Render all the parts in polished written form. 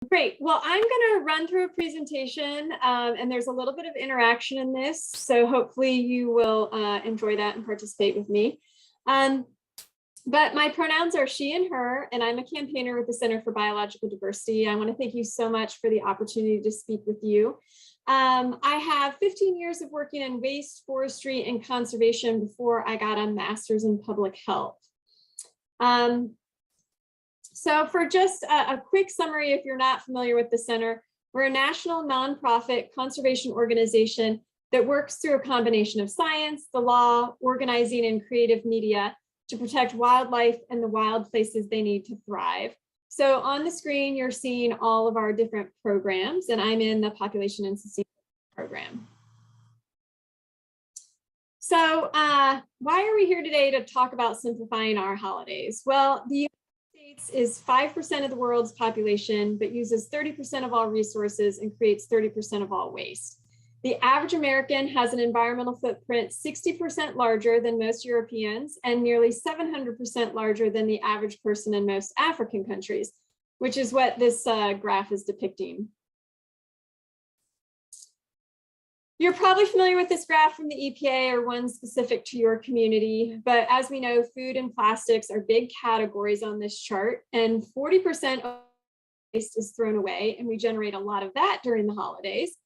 Great. Well, I'm going to run through a presentation and there's a little bit of interaction in this. So hopefully you will enjoy that and participate with me. But my pronouns are she and her, and I'm a campaigner with the Center for Biological Diversity. I want to thank you so much for the opportunity to speak with you. I have 15 years of working in waste, forestry, and conservation before I got a master's in public health. So for just a quick summary, if you're not familiar with the center, we're a national nonprofit conservation organization that works through a combination of science, the law, organizing, and creative media to protect wildlife and the wild places they need to thrive. So on the screen, you're seeing all of our different programs, and I'm in the population and sustainability program. So why are we here today to talk about simplifying our holidays? Well, the United States is 5% of the world's population, but uses 30% of all resources and creates 30% of all waste. The average American has an environmental footprint 60% larger than most Europeans and nearly 700% larger than the average person in most African countries, which is what this graph is depicting. You're probably familiar with this graph from the EPA or one specific to your community, but as we know, food and plastics are big categories on this chart, and 40% of waste is thrown away, and we generate a lot of that during the holidays.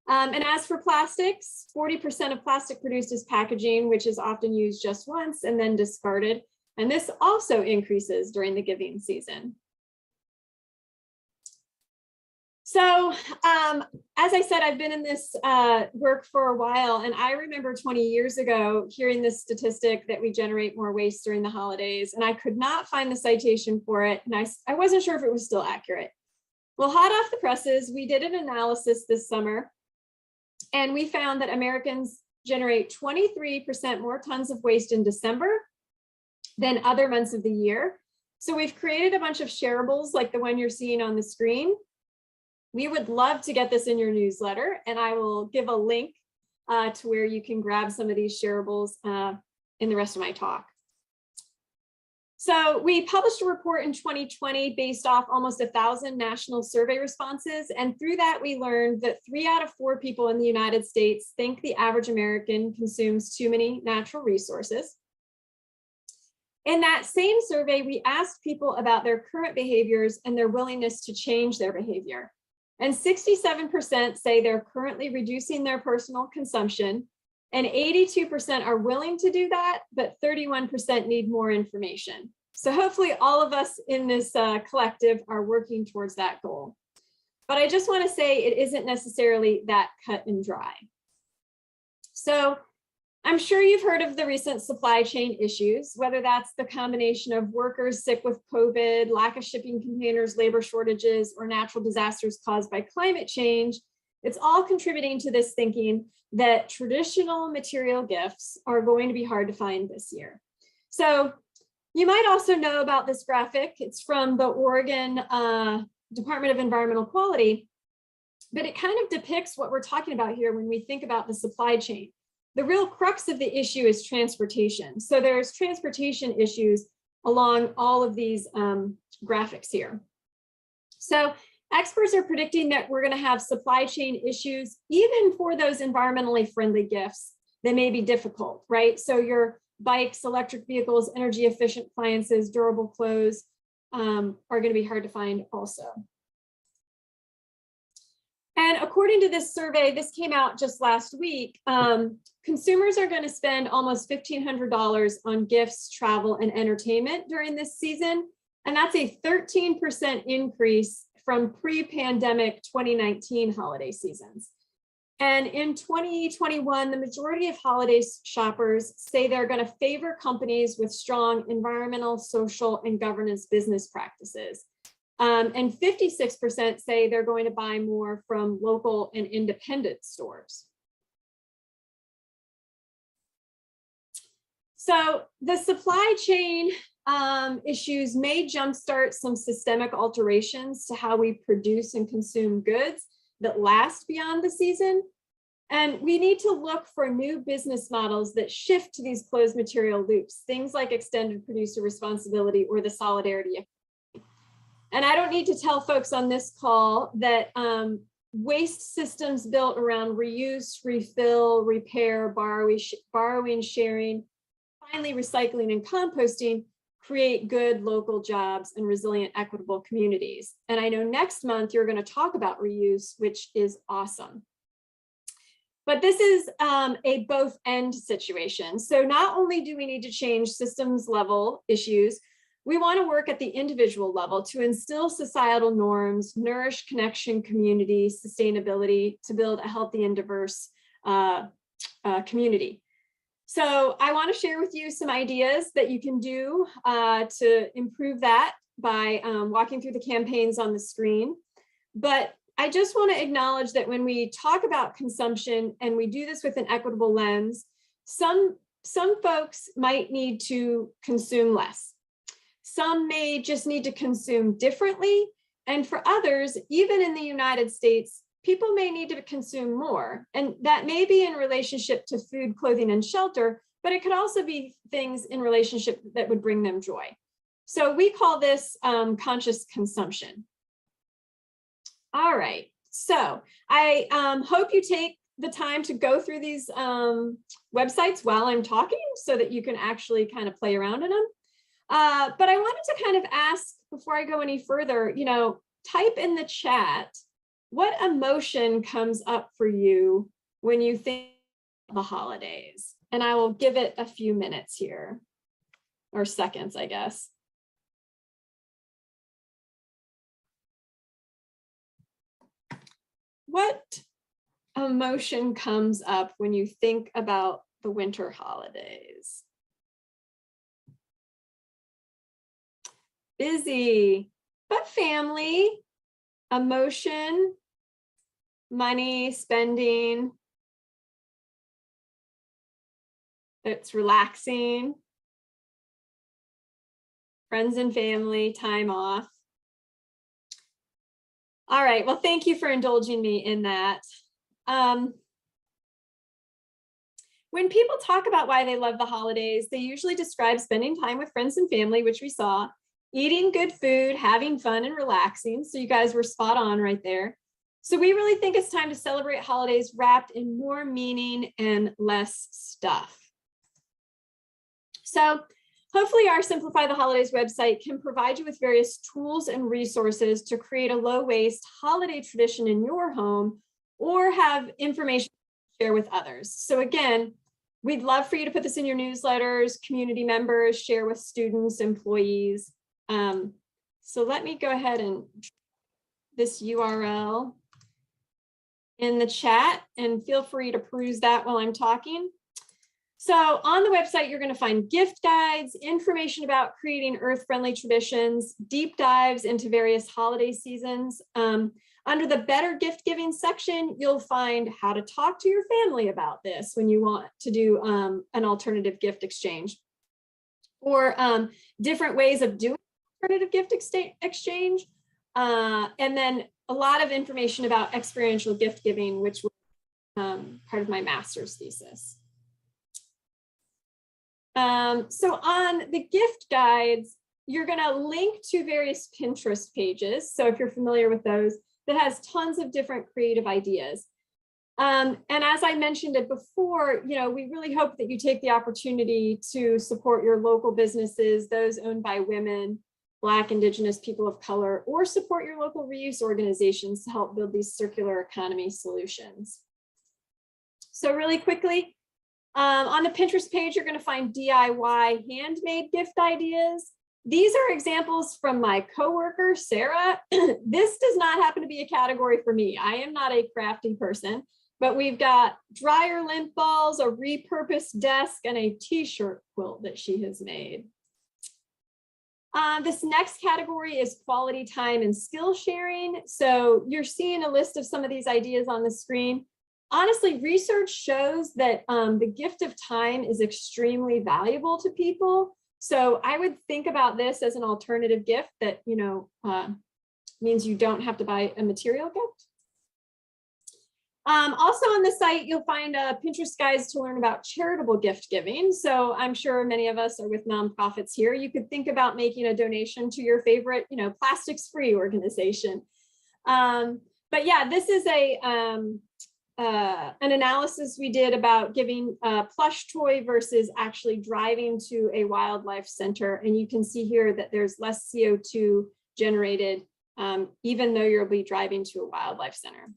And as for plastics, 40% of plastic produced is packaging, which is often used just once and then discarded. And this also increases during the giving season. So as I said, I've been in this work for a while, and I remember 20 years ago hearing this statistic that we generate more waste during the holidays, and I could not find the citation for it, and I wasn't sure if it was still accurate. Well, hot off the presses, we did an analysis this summer, and we found that Americans generate 23% more tons of waste in December than other months of the year. So we've created a bunch of shareables like the one you're seeing on the screen. We would love to get this in your newsletter, and I will give a link to where you can grab some of these shareables in the rest of my talk. So we published a report in 2020 based off almost 1,000 national survey responses. And through that, we learned that 3 out of 4 people in the United States think the average American consumes too many natural resources. In that same survey, we asked people about their current behaviors and their willingness to change their behavior. And 67% say they're currently reducing their personal consumption, and 82% are willing to do that, but 31% need more information. So hopefully all of us in this collective are working towards that goal. But I just want to say it isn't necessarily that cut and dry. So I'm sure you've heard of the recent supply chain issues, whether that's the combination of workers sick with COVID, lack of shipping containers, labor shortages, or natural disasters caused by climate change. It's all contributing to this thinking that traditional material gifts are going to be hard to find this year. So you might also know about this graphic. It's from the Oregon Department of Environmental Quality, but it kind of depicts what we're talking about here when we think about the supply chain. The real crux of the issue is transportation. So there's transportation issues along all of these graphics here. So experts are predicting that we're going to have supply chain issues even for those environmentally friendly gifts that may be difficult, right? So your bikes, electric vehicles, energy efficient appliances, durable clothes are going to be hard to find also. And according to this survey, this came out just last week, consumers are going to spend almost $1,500 on gifts, travel, and entertainment during this season. And that's a 13% increase from pre-pandemic 2019 holiday seasons. And in 2021, the majority of holiday shoppers say they're going to favor companies with strong environmental, social, and governance business practices. And 56% say they're going to buy more from local and independent stores. So the supply chain issues may jumpstart some systemic alterations to how we produce and consume goods that last beyond the season. And we need to look for new business models that shift to these closed material loops, things like extended producer responsibility or the solidarity economy. And I don't need to tell folks on this call that waste systems built around reuse, refill, repair, borrowing, sharing, finally recycling and composting create good local jobs and resilient, equitable communities. And I know next month you're going to talk about reuse, which is awesome. But this is a both end situation. So not only do we need to change systems level issues, we want to work at the individual level to instill societal norms, nourish connection, community, sustainability, to build a healthy and diverse community. So I want to share with you some ideas that you can do to improve that by walking through the campaigns on the screen. But I just want to acknowledge that when we talk about consumption and we do this with an equitable lens, some folks might need to consume less. Some may just need to consume differently. And for others, even in the United States, people may need to consume more. And that may be in relationship to food, clothing, and shelter, but it could also be things in relationship that would bring them joy. So we call this conscious consumption. All right, so I hope you take the time to go through these websites while I'm talking so that you can actually kind of play around in them. But I wanted to kind of ask, before I go any further, you know, type in the chat, what emotion comes up for you when you think of the holidays? And I will give it a few minutes here, or seconds, I guess. What emotion comes up when you think about the winter holidays? Busy, but family, emotion, money, spending. It's relaxing, friends and family, time off. All right, well, thank you for indulging me in that. When people talk about why they love the holidays, they usually describe spending time with friends and family, which we saw, eating good food, having fun, and relaxing. So you guys were spot on right there. So we really think it's time to celebrate holidays wrapped in more meaning and less stuff. So hopefully our Simplify the Holidays website can provide you with various tools and resources to create a low waste holiday tradition in your home, or have information to share with others. So again, we'd love for you to put this in your newsletters, community members, share with students, employees. So let me go ahead and this URL in the chat, and feel free to peruse that while I'm talking. So on the website, you're going to find gift guides, information about creating earth-friendly traditions, deep dives into various holiday seasons. Under the better gift giving section, you'll find how to talk to your family about this when you want to do an alternative gift exchange, or different ways of doing alternative gift exchange. And then a lot of information about experiential gift giving, which was part of my master's thesis. So on the gift guides, you're going to link to various Pinterest pages. So if you're familiar with those, that has tons of different creative ideas. And as I mentioned it before, you know, we really hope that you take the opportunity to support your local businesses, those owned by women, Black, Indigenous, people of color, or support your local reuse organizations to help build these circular economy solutions. So really quickly, on the Pinterest page, you're going to find DIY handmade gift ideas. These are examples from my coworker, Sarah. This does not happen to be a category for me. I am not a crafty person, but we've got dryer lint balls, a repurposed desk, and a t-shirt quilt that she has made. This next category is quality time and skill sharing. So you're seeing a list of some of these ideas on the screen. Honestly, research shows that the gift of time is extremely valuable to people. So I would think about this as an alternative gift that, you know, means you don't have to buy a material gift. Also on the site, you'll find Pinterest guides to learn about charitable gift giving. So I'm sure many of us are with nonprofits here. You could think about making a donation to your favorite, plastics-free organization. But yeah, this is an analysis we did about giving a plush toy versus actually driving to a wildlife center. And you can see here that there's less CO2 generated, even though you'll be driving to a wildlife center.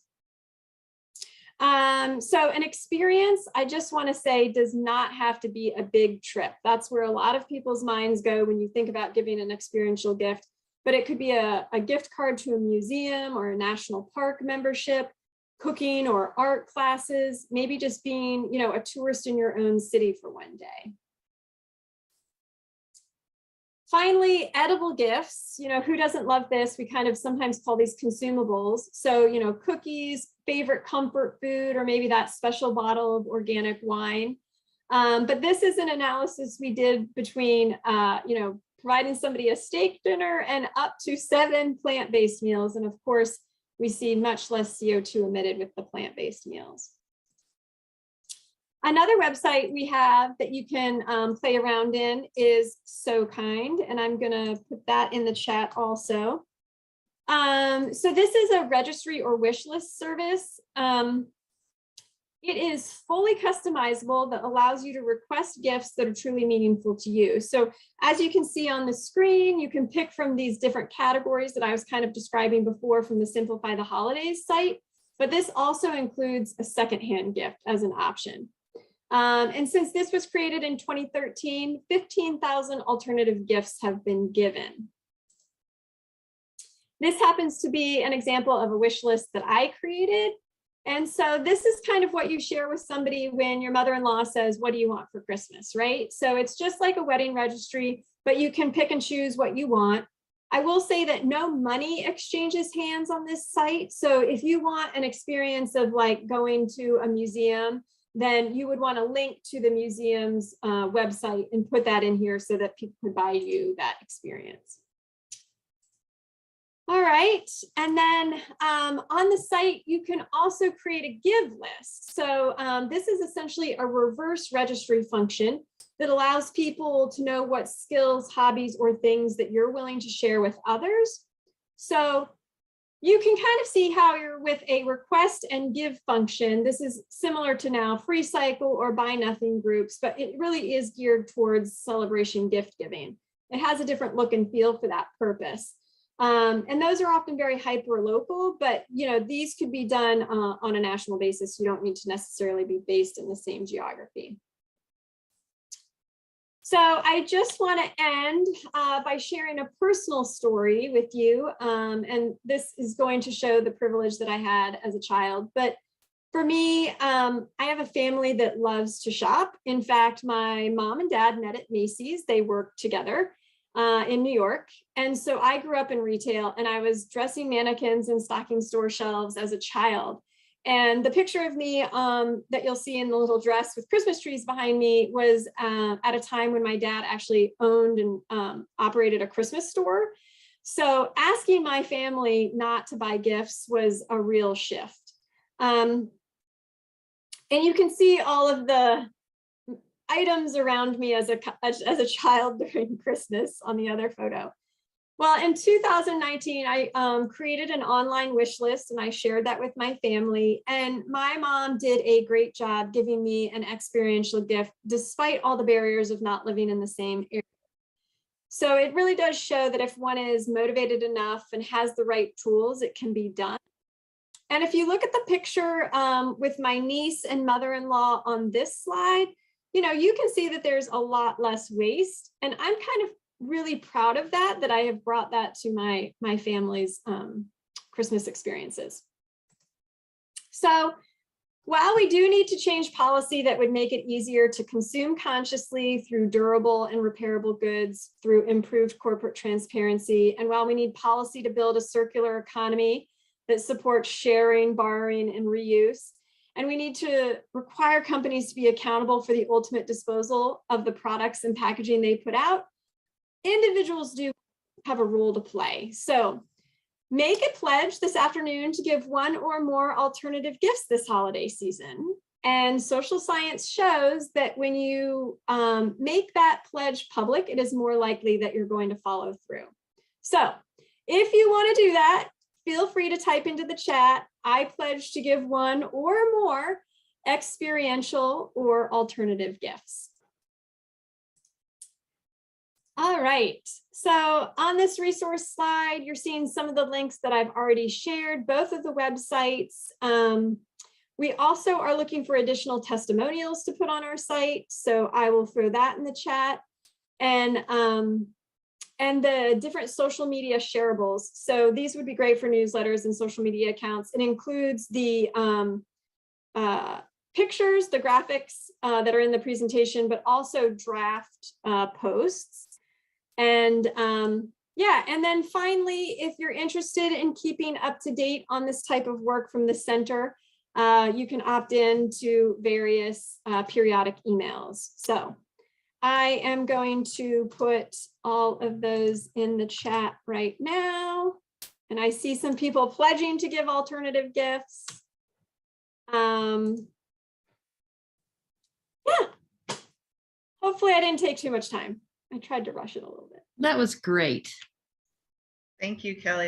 So an experience, I just want to say, does not have to be a big trip. That's where a lot of people's minds go when you think about giving an experiential gift, but it could be a gift card to a museum or a national park membership, cooking or art classes, maybe just being, a tourist in your own city for one day. Finally, edible gifts, who doesn't love this? We kind of sometimes call these consumables. So, cookies, favorite comfort food, or maybe that special bottle of organic wine. But this is an analysis we did between, providing somebody a steak dinner and up to 7 plant-based meals. And of course, we see much less CO2 emitted with the plant-based meals. Another website we have that you can play around in is So Kind, and I'm going to put that in the chat also. So this is a registry or wish list service. It is fully customizable that allows you to request gifts that are truly meaningful to you. So as you can see on the screen, you can pick from these different categories that I was kind of describing before from the Simplify the Holidays site, but this also includes a secondhand gift as an option. And since this was created in 2013, 15,000 alternative gifts have been given. This happens to be an example of a wish list that I created. And so this is kind of what you share with somebody when your mother-in-law says, what do you want for Christmas, right? So it's just like a wedding registry, but you can pick and choose what you want. I will say that no money exchanges hands on this site. So if you want an experience of like going to a museum, then you would want to link to the museum's website and put that in here so that people could buy you that experience. All right, and then on the site, you can also create a give list. So this is essentially a reverse registry function that allows people to know what skills, hobbies, or things that you're willing to share with others. So you can kind of see how you're with a request and give function. This is similar to now Free Cycle or Buy Nothing groups, but it really is geared towards celebration gift giving. It has a different look and feel for that purpose. And those are often very hyper local, but these could be done on a national basis. You don't need to necessarily be based in the same geography. So I just want to end by sharing a personal story with you. And this is going to show the privilege that I had as a child. But for me, I have a family that loves to shop. In fact, my mom and dad met at Macy's. They worked together in New York. And so I grew up in retail and I was dressing mannequins and stocking store shelves as a child. And the picture of me that you'll see in the little dress with Christmas trees behind me was at a time when my dad actually owned and operated a Christmas store. So asking my family not to buy gifts was a real shift. And you can see all of the items around me as a child during Christmas on the other photo. Well, in 2019, I created an online wish list and I shared that with my family. And my mom did a great job giving me an experiential gift, despite all the barriers of not living in the same area. So it really does show that if one is motivated enough and has the right tools, it can be done. And if you look at the picture with my niece and mother-in-law on this slide, you can see that there's a lot less waste. And I'm kind of really proud of that I have brought that to my family's Christmas experiences. So while we do need to change policy that would make it easier to consume consciously through durable and repairable goods, through improved corporate transparency, and while we need policy to build a circular economy that supports sharing, borrowing, and reuse, and we need to require companies to be accountable for the ultimate disposal of the products and packaging they put out, individuals do have a role to play. So Make a pledge this afternoon to give one or more alternative gifts this holiday season. And social science shows that when you make that pledge public, it is more likely that you're going to follow through. So if you want to do that, feel free to type into the chat, I pledge to give one or more experiential or alternative gifts. All right, so on this resource slide, you're seeing some of the links that I've already shared, both of the websites. We also are looking for additional testimonials to put on our site, so I will throw that in the chat. And the different social media shareables. So these would be great for newsletters and social media accounts. It includes the pictures, the graphics that are in the presentation, but also draft posts. And yeah, and then finally, if you're interested in keeping up to date on this type of work from the center, you can opt in to various periodic emails. So I am going to put all of those in the chat right now. And I see some people pledging to give alternative gifts. Yeah. Hopefully I didn't take too much time. I tried to rush it a little bit. That was great. Thank you, Kelley.